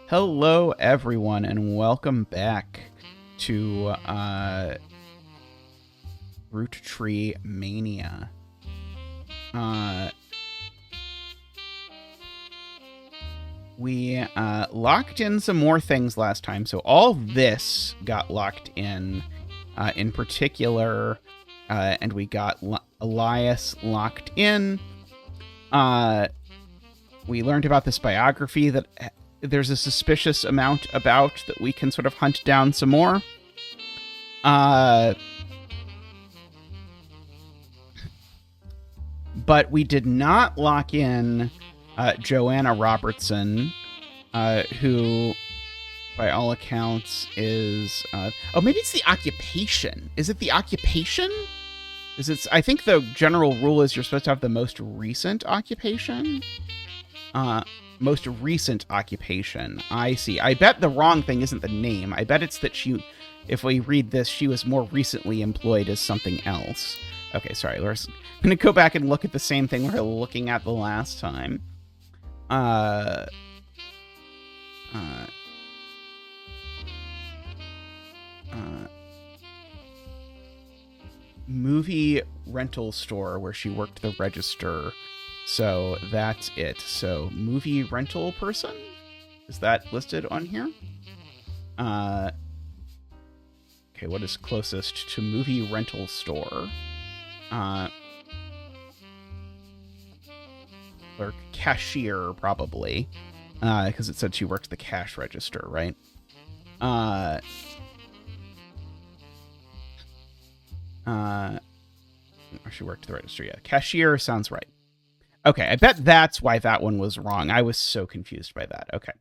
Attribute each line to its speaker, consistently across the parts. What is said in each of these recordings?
Speaker 1: Hello, everyone, and welcome back to Roottreemania. We locked in some more things last time, so all this got locked in particular, and we got Elias locked in. We learned about this biography that there's a suspicious amount about that we can sort of hunt down some more. But we did not lock in Joanna Robertson, who, by all accounts, is... maybe it's the occupation. Is it the occupation? I think the general rule is you're supposed to have the most recent occupation. Most recent occupation. I see. I bet the wrong thing isn't the name. I bet it's that if we read this, she was more recently employed as something else. Okay, sorry. I'm going to go back and look at the same thing we were looking at the last time. Movie rental store where she worked the register. So that's it. So movie rental person? Is that listed on here? Okay, what is closest to movie rental store? Or cashier, probably. Because it said she worked the cash register, right? Or she worked the register, yeah. Cashier sounds right. Okay, I bet that's why that one was wrong. I was so confused by that. Okay.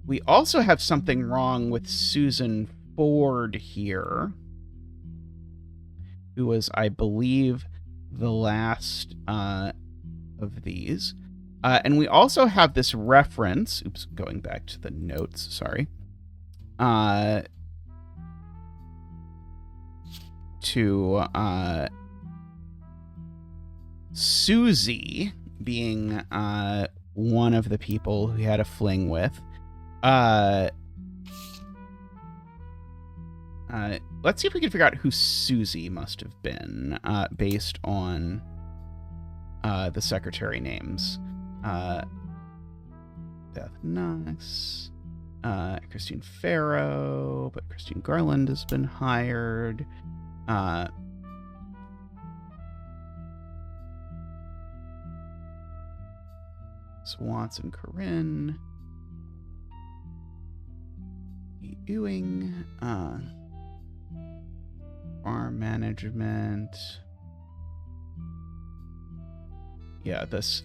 Speaker 1: We also have something wrong with Susan Ford here, who was, I believe, the last of these. And we also have this reference. Oops, going back to the notes, sorry. To Susie being one of the people who had a fling with. Let's see if we can figure out who Susie must have been based on the secretary names. Beth Knox, Christine Farrow, but Christine Garland has been hired. Swanson, Corinne, Ewing, farm management. Yeah, this.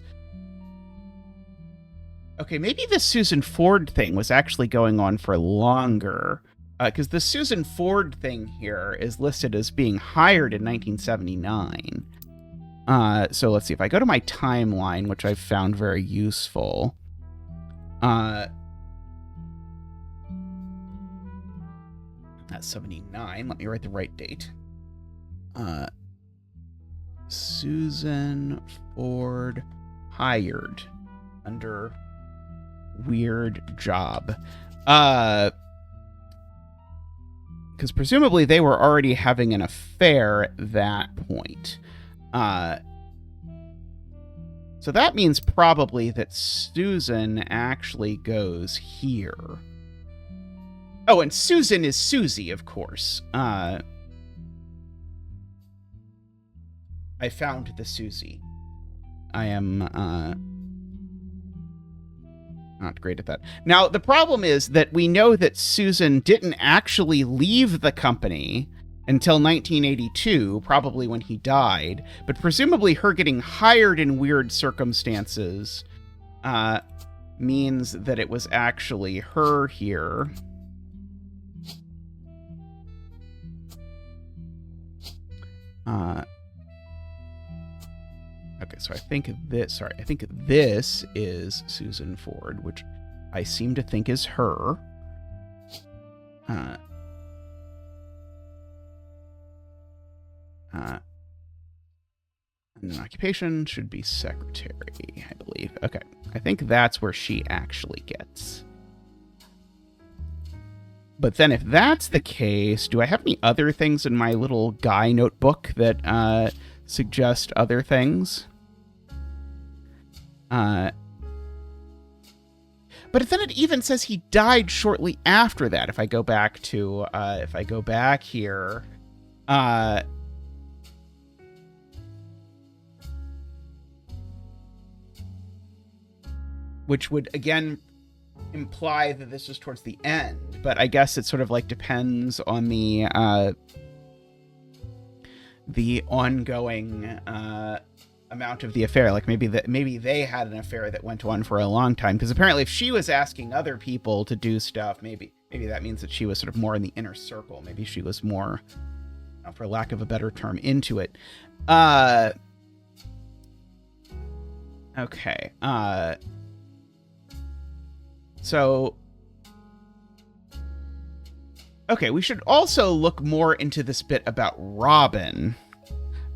Speaker 1: Okay, maybe the Susan Ford thing was actually going on for longer, because the Susan Ford thing here is listed as being hired in 1979. So let's see. If I go to my timeline, which I've found very useful, that's 79. Let me write the right date. Susan Ford hired under weird job. Because presumably they were already having an affair at that point. So that means probably that Susan actually goes here. Oh, and Susan is Susie, of course. I found the Susie. I am not great at that. Now, the problem is that we know that Susan didn't actually leave the company until 1982, probably when he died, but presumably her getting hired in weird circumstances means that it was actually her here. Okay, so I think this is Susan Ford, which I seem to think is her. And an occupation should be secretary, I believe. Okay, I think that's where she actually gets. But then if that's the case, do I have any other things in my little guy notebook that suggest other things? But then it even says he died shortly after that. If I go back to, here, which would again imply that this was towards the end, but I guess it sort of like depends on the ongoing amount of the affair. Like maybe they had an affair that went on for a long time, because apparently if she was asking other people to do stuff, maybe that means that she was sort of more in the inner circle. Maybe she was more, for lack of a better term, into it. Okay. So, okay, we should also look more into this bit about Robin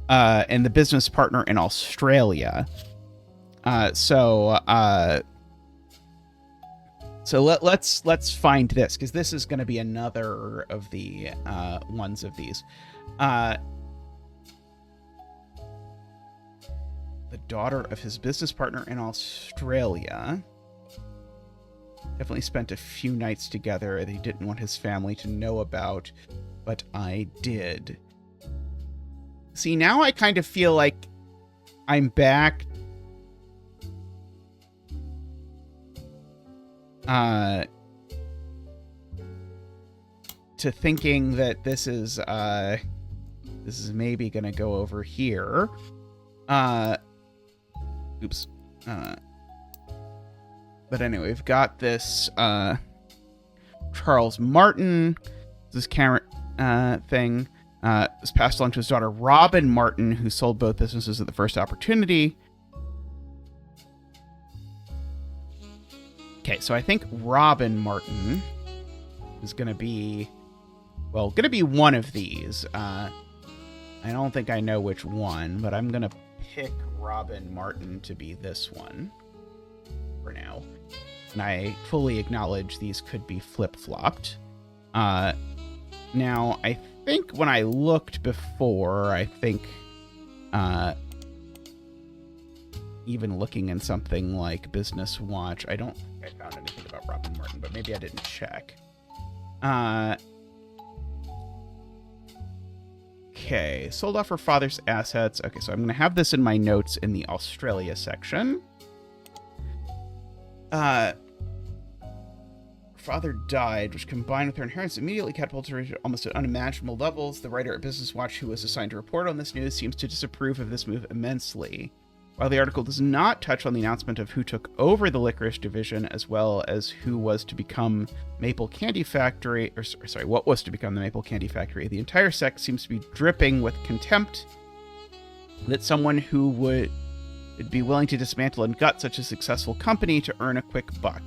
Speaker 1: and the business partner in Australia. So let's find this, because this is going to be another of the ones of these. The daughter of his business partner in Australia. Definitely spent a few nights together that he didn't want his family to know about, but I did. See, now I kind of feel like I'm back to thinking that this is maybe gonna go over here. Oops. But anyway, we've got this Charles Martin, this Karen thing. Was passed along to his daughter Robin Martin, who sold both businesses at the first opportunity. Okay, so I think Robin Martin is going to be one of these. I don't think I know which one, but I'm going to pick Robin Martin to be this one for now. And I fully acknowledge these could be flip-flopped. Now, I think when I looked before, even looking in something like Business Watch, I don't think I found anything about Robin Martin, but maybe I didn't check. Okay, sold off her father's assets. Okay, so I'm going to have this in my notes in the Australia section. Father died, which combined with her inheritance immediately catapulted her to almost at unimaginable levels. The writer at Business Watch, who was assigned to report on this news, seems to disapprove of this move immensely. While the article does not touch on the announcement of who took over the licorice division, as well as who was to become Maple Candy Factory, what was to become the Maple Candy Factory, the entire sect seems to be dripping with contempt that someone who would be willing to dismantle and gut such a successful company to earn a quick buck.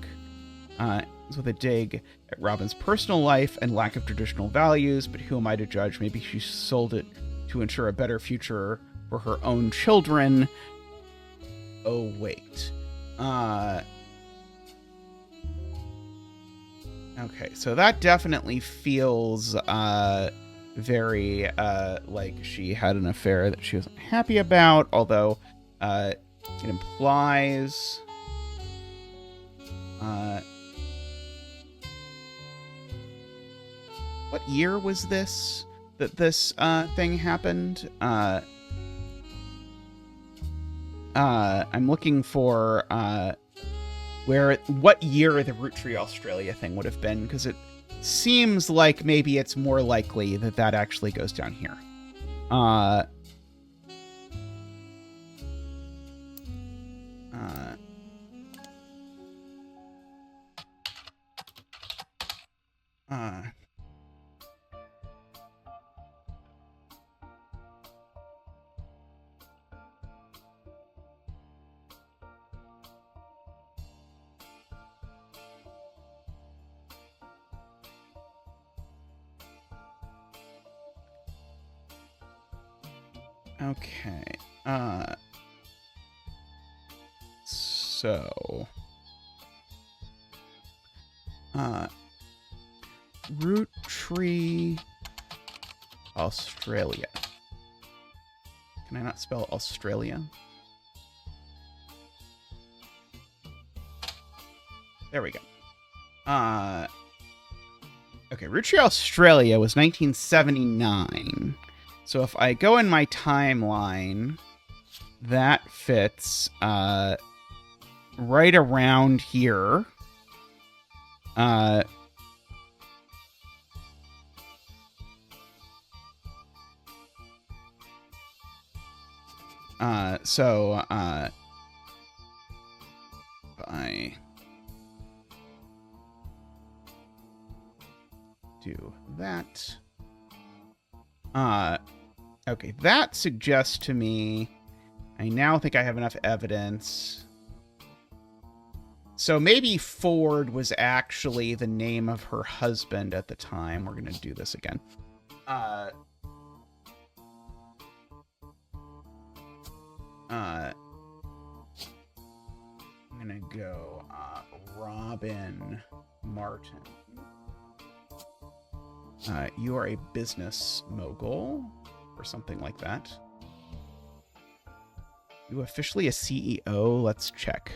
Speaker 1: With a dig at Robin's personal life and lack of traditional values, but who am I to judge? Maybe she sold it to ensure a better future for her own children. Oh, wait. Okay, so that definitely feels very like she had an affair that she wasn't happy about, although it implies... what year was this that this thing happened? I'm looking for what year the Roottrees Australia thing would have been, because it seems like maybe it's more likely that actually goes down here. Okay. So, Roottree, Australia. Can I not spell Australia? There we go. Okay, Roottrees Australia was 1979. So if I go in my timeline, that fits right around here. So I do that. Okay, that suggests to me, I now think I have enough evidence. So maybe Ford was actually the name of her husband at the time. We're going to do this again. I'm going to go Robin Martin. You are a business mogul or something like that. You officially a CEO? Let's check.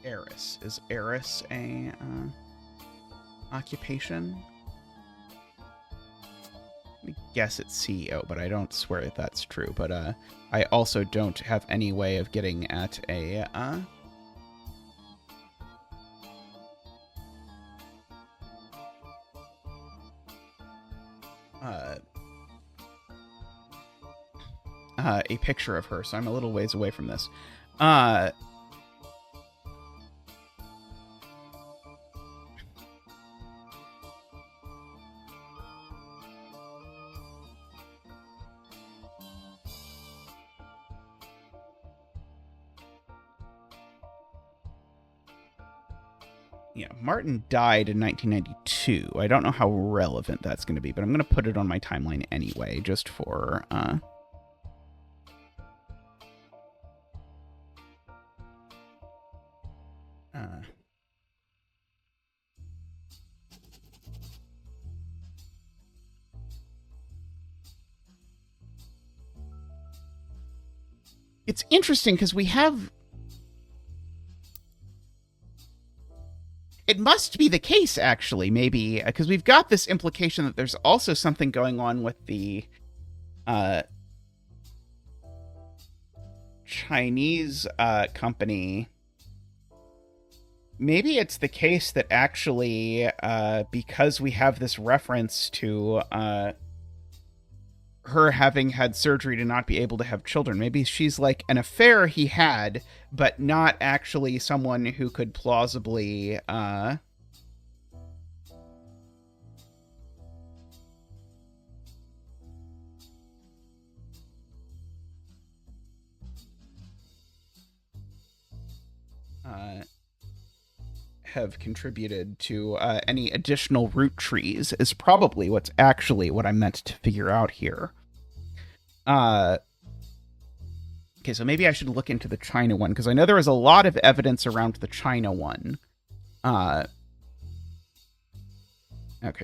Speaker 1: Heiress. Is heiress a occupation? Let me guess it's CEO, but I don't swear that that's true. But I also don't have any way of getting at a picture of her, so I'm a little ways away from this. Yeah, Martin died in 1992. I don't know how relevant that's going to be, but I'm going to put it on my timeline anyway, just for it's interesting because we have. It must be the case, actually, maybe, because we've got this implication that there's also something going on with the Chinese company. Maybe it's the case that actually, because we have this reference to her having had surgery to not be able to have children, maybe she's like an affair he had, but not actually someone who could plausibly have contributed to any additional root trees is probably what I meant to figure out here. Okay, so maybe I should look into the China one, because I know there is a lot of evidence around the China one. Okay,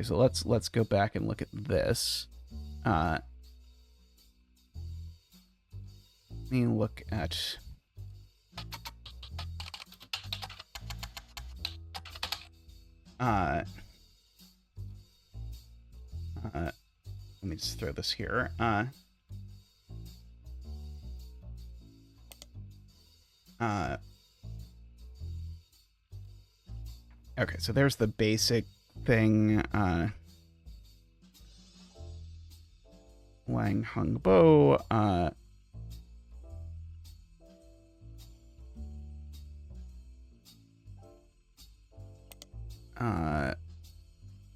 Speaker 1: so let's go back and look at this. Let me look at Let me just throw this here. Okay, so there's the basic thing. Lang Hung Bo.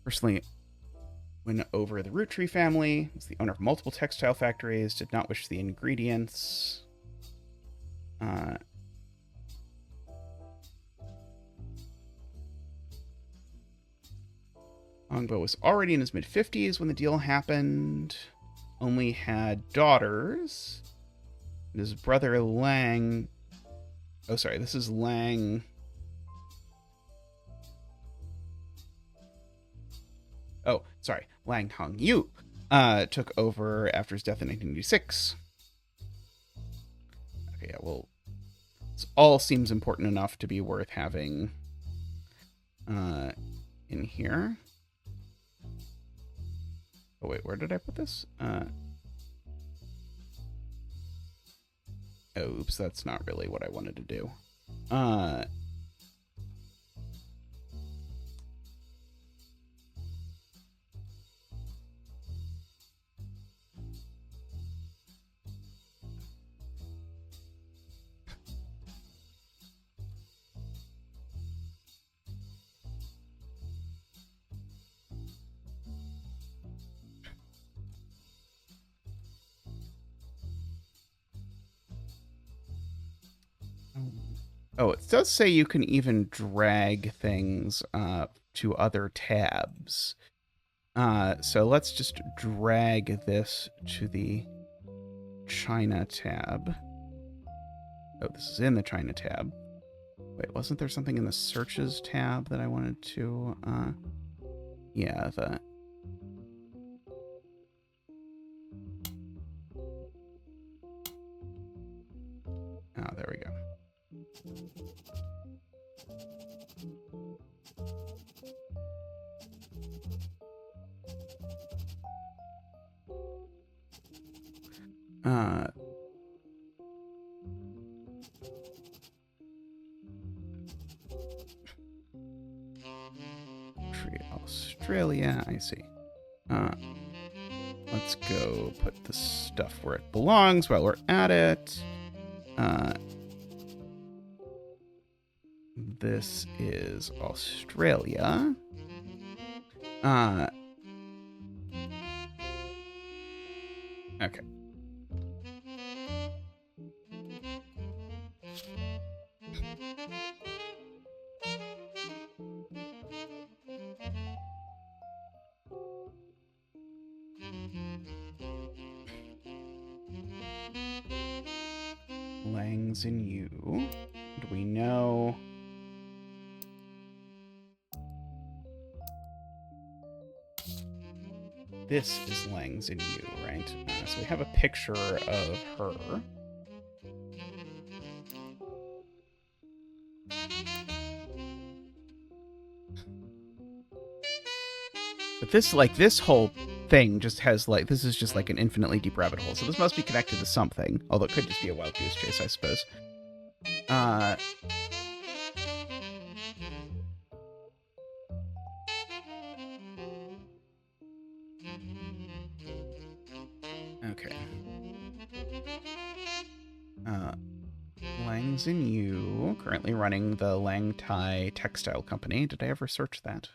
Speaker 1: Personally went over the Roottree family. Was the owner of multiple textile factories. Did not wish the ingredients. Hongbo was already in his mid-50s when the deal happened. Only had daughters. His brother Lang... Oh, sorry, this is Lang... Oh, sorry, Lang Hong Yu took over after his death in 1986. Okay, yeah, well, this all seems important enough to be worth having in here. Oh, wait, where did I put this? Oops, that's not really what I wanted to do. Oh, it does say you can even drag things to other tabs. So let's just drag this to the China tab. Oh, this is in the China tab. Wait, wasn't there something in the searches tab that I wanted to... Yeah, the... Oh, there we go. Australia, I see. Let's go put the stuff where it belongs while we're at it. This is Australia. Okay. Langs in you. Do we know? This is Langs in you, right? So we have a picture of her. But this whole thing just has this is just like an infinitely deep rabbit hole. So this must be connected to something. Although it could just be a wild goose chase, I suppose. Okay. Langs in you, currently running the Lang Tai Textile Company. Did I ever search that?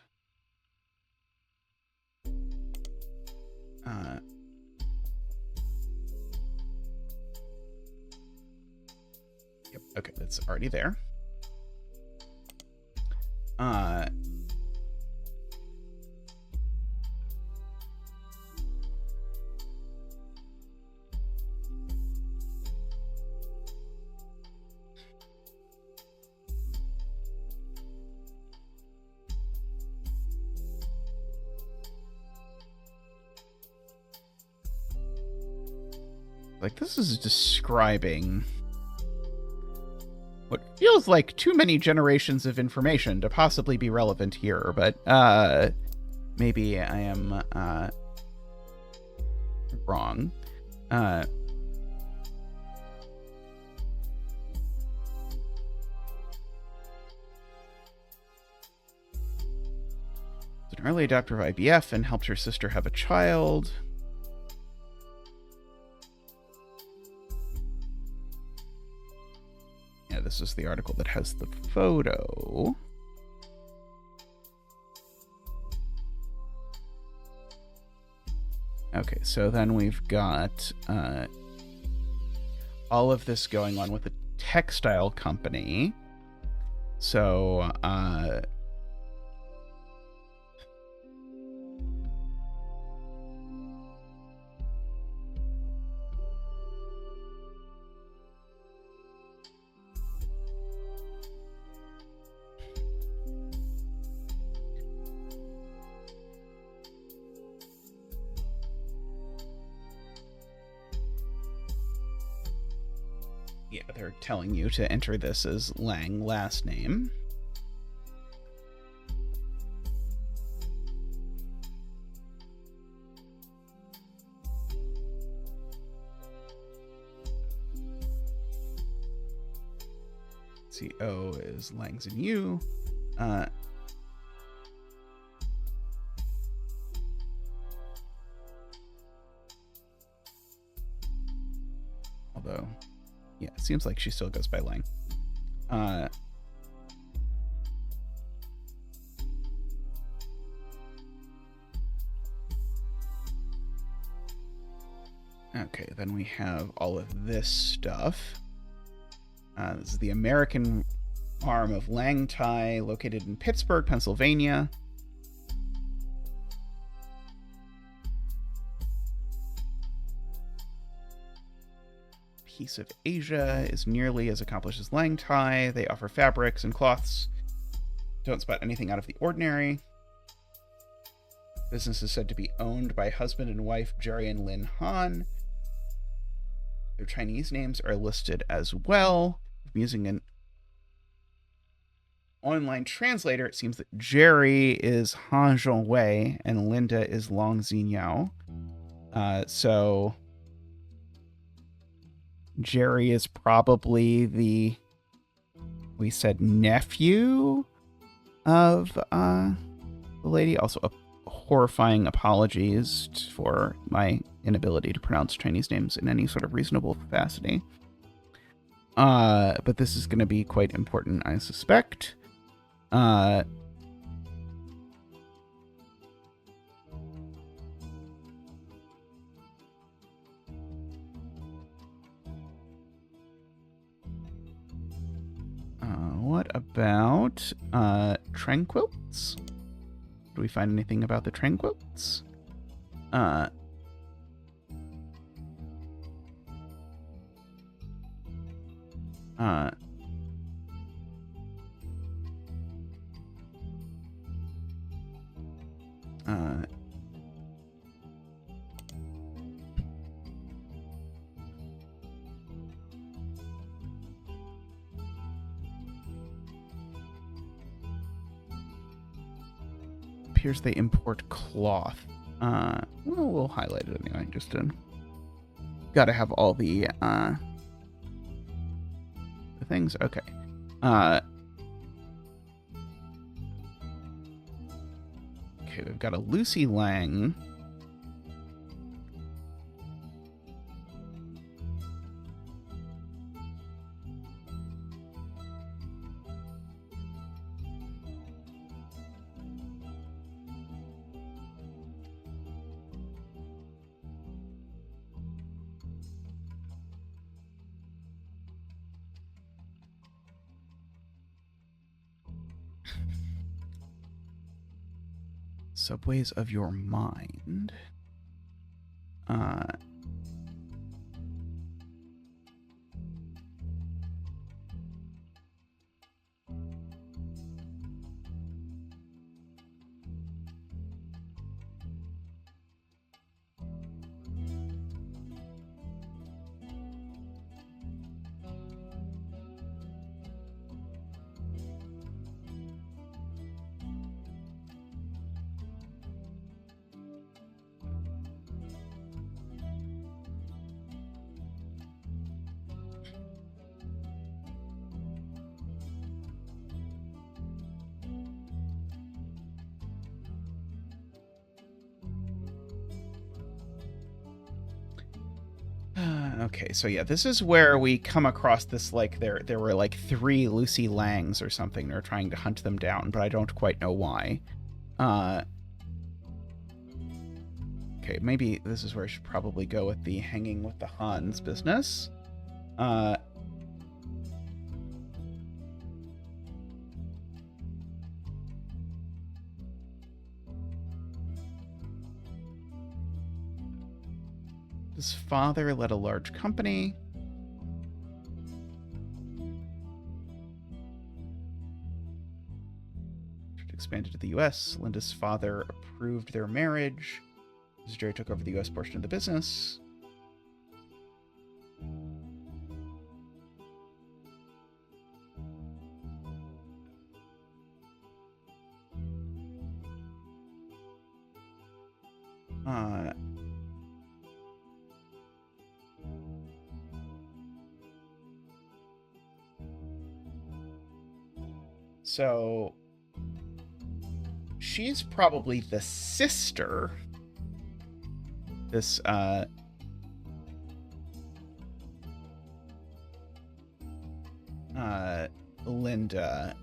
Speaker 1: Yep, okay, that's already there. Like, this is describing what feels like too many generations of information to possibly be relevant here, but maybe I am wrong. An early adopter of IVF and helped her sister have a child. Yeah, this is the article that has the photo. Okay, so then we've got all of this going on with a textile company. So, yeah, they're telling you to enter this as Lang last name. See, O is Lang's and U. Although, yeah, it seems like she still goes by Lang. Okay, then we have all of this stuff. This is the American arm of Lang Thai, located in Pittsburgh, Pennsylvania. Piece of Asia is nearly as accomplished as Lang Thai. They offer fabrics and cloths. Don't spot anything out of the ordinary. Business is said to be owned by husband and wife Jerry and Lynn Han. Their Chinese names are listed as well. I'm using an online translator. It seems that Jerry is Han Zhongwei and Linda is Long Xinyao. So Jerry is probably we said nephew of the lady. Also, horrifying apologies for my inability to pronounce Chinese names in any sort of reasonable capacity. But this is going to be quite important, I suspect. What about Tranquils? Do we find anything about the Tranquils? Appears they import cloth. Well, we'll highlight it anyway. Just to gotta have all the things. Okay. Okay, we've got a Lucy Lang. Subways of Your Mind. Okay, so yeah, this is where we come across this, like, there were like 3 Lucy Langs or something. They're trying to hunt them down, but I don't quite know why. Okay, maybe this is where I should probably go with the hanging with the Hans business. His father led a large company. Expanded to the U.S. Linda's father approved their marriage. Jerry took over the U.S. portion of the business. So she's probably the sister. This Linda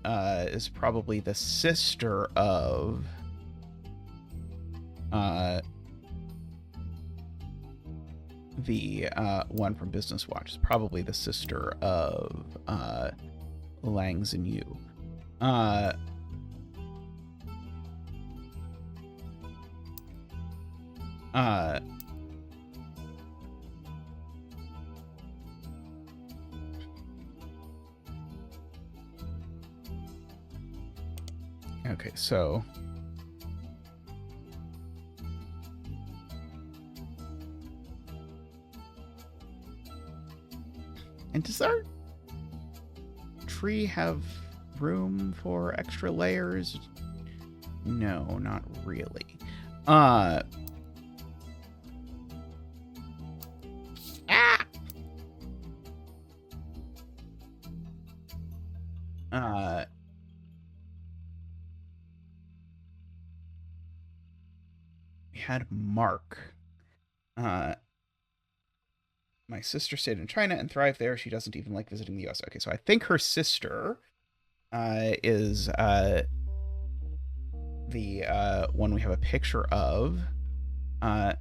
Speaker 1: is probably the sister of the one from Business Watch. Is probably the sister of Langs and Yu. Okay, so and does our tree have room for extra layers? No, not really. We had Mark. My sister stayed in China and thrived there. She doesn't even like visiting the US. Okay, so I think her sister is the one we have a picture of. Our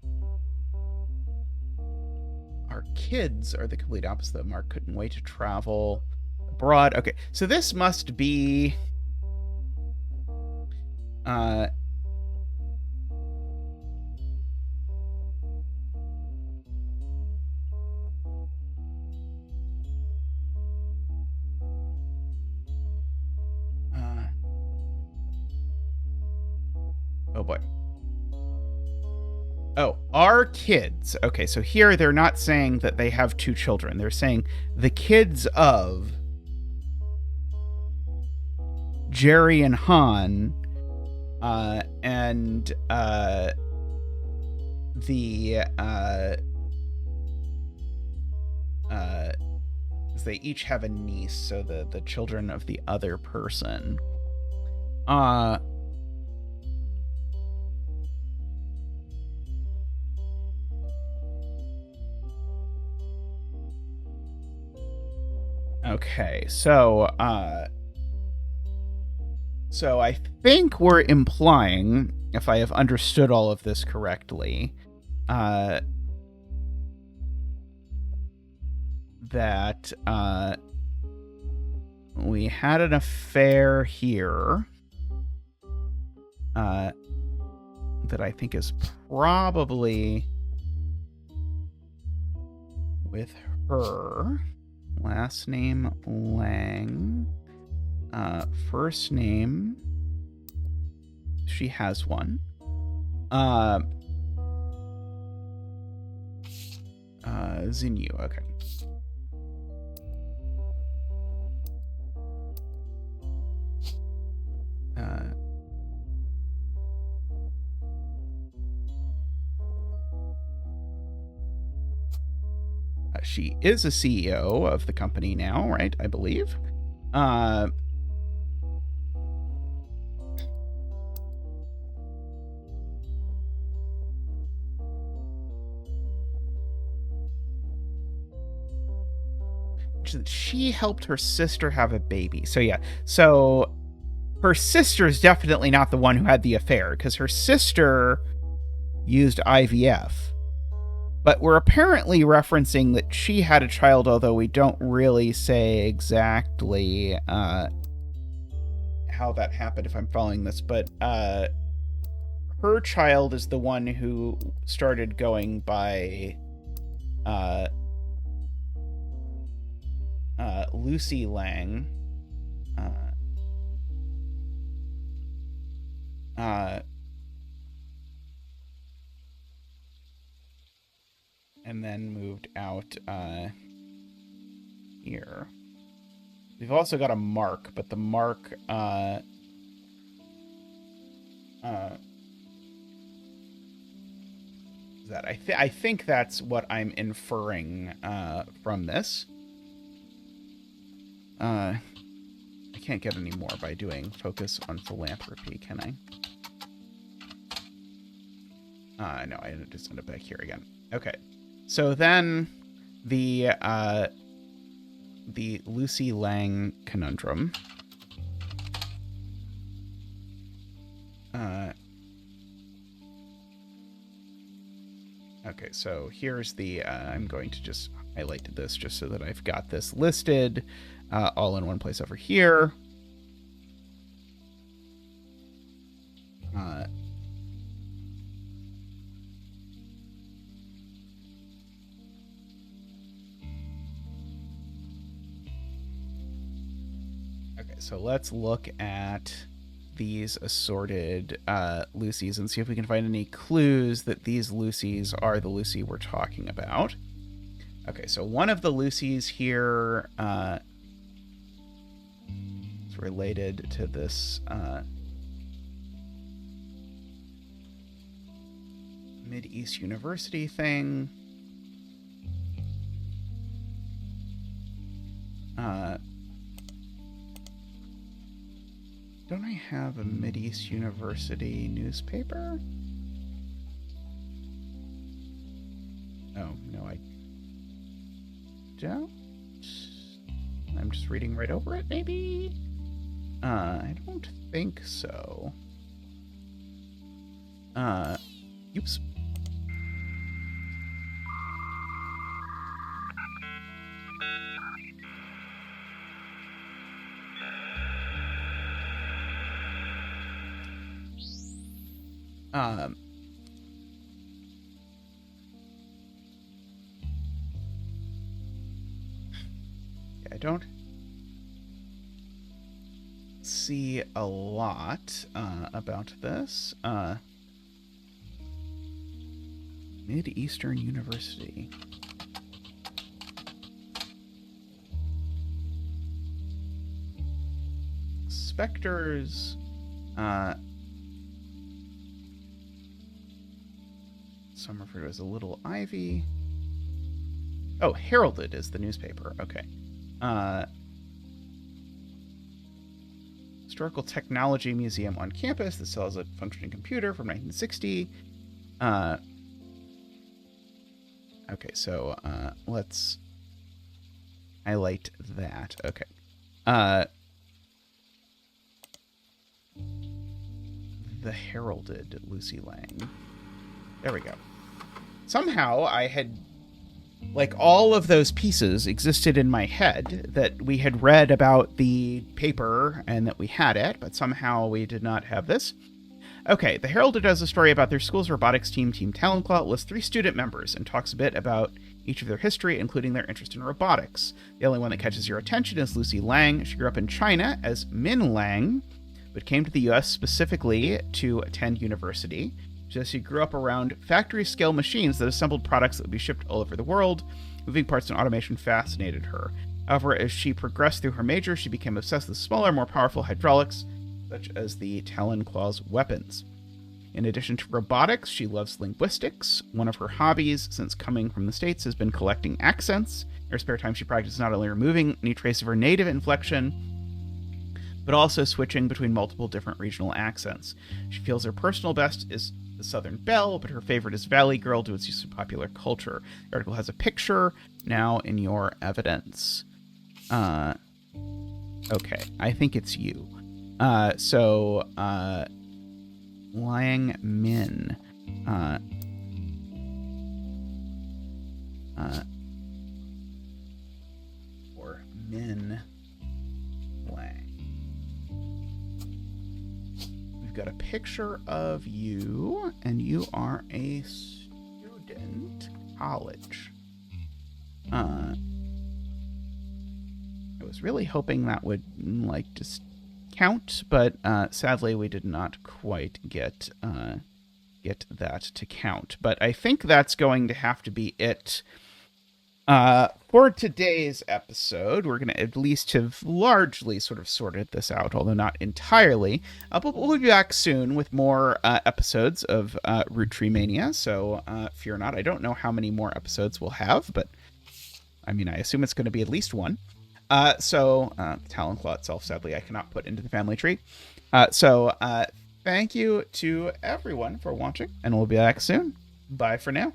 Speaker 1: kids are the complete opposite. Mark couldn't wait to travel abroad. Okay, so this must be oh boy. Oh, our kids. Okay, so here they're not saying that they have 2 children. They're saying the kids of Jerry and Han, and they each have a niece, so the children of the other person. Okay, so I think we're implying, if I have understood all of this correctly, that we had an affair here that I think is probably with her. Last name Lang. First name, she has one. Xinyu, okay. She is a CEO of the company now, right? I believe. she helped her sister have a baby. So yeah, so her sister's definitely not the one who had the affair, because her sister used IVF. But we're apparently referencing that she had a child, although we don't really say exactly how that happened, if I'm following this. But her child is the one who started going by Lucy Lang. And then moved out here. We've also got a Mark, but the Mark that I think that's what I'm inferring from this. I can't get any more by doing focus on philanthropy, can I? No, I just send it back here again. Okay. So then the Lucy Lang conundrum. Okay, so here's the, I'm going to just highlight this just so that I've got this listed all in one place over here. Okay, so let's look at these assorted Lucys and see if we can find any clues that these Lucys are the Lucy we're talking about. Okay, so one of the Lucys here is related to this Mid-East University thing. Don't I have a Mid-East University newspaper? Oh, no, I don't. I'm just reading right over it, maybe? I don't think so. Oops. I don't see a lot about this. Mid-Eastern University. Spectres. Some refer to as a Little Ivy. Oh, Heralded is the newspaper. Okay. Historical Technology Museum on campus that sells a functioning computer from 1960. Okay, so let's highlight that. Okay. The Heralded Lucy Lang. There we go. Somehow I had, like, all of those pieces existed in my head, that we had read about the paper and that we had it, but somehow we did not have this. Okay, the Heralded does a story about their school's robotics team, Team Talonklaw. It lists 3 student members and talks a bit about each of their history, including their interest in robotics. The only one that catches your attention is Lucy Lang. She grew up in China as Min Lang, but came to the U.S. specifically to attend university. She grew up around factory-scale machines that assembled products that would be shipped all over the world. Moving parts and automation fascinated her. However, as she progressed through her major, she became obsessed with smaller, more powerful hydraulics, such as the Talonclaw's weapons. In addition to robotics, she loves linguistics. One of her hobbies since coming from the States has been collecting accents. In her spare time, she practices not only removing any trace of her native inflection, but also switching between multiple different regional accents. She feels her personal best is the Southern Belle, but her favorite is Valley Girl due to its use of popular culture. The article has a picture now in your evidence. Okay, I think it's you. So, Liang Min. Or Min Lang. We've got a picture of you, and you are a student, college. I was really hoping that would, like, just count, but sadly we did not quite get that to count. But I think that's going to have to be it for today's episode. We're going to at least have largely sort of sorted this out, although not entirely. But we'll be back soon with more episodes of Roottreemania, so fear not. I don't know how many more episodes we'll have, but I mean, I assume it's going to be at least one. So Talonclaw itself, sadly, I cannot put into the family tree. So thank you to everyone for watching, and we'll be back soon. Bye for now.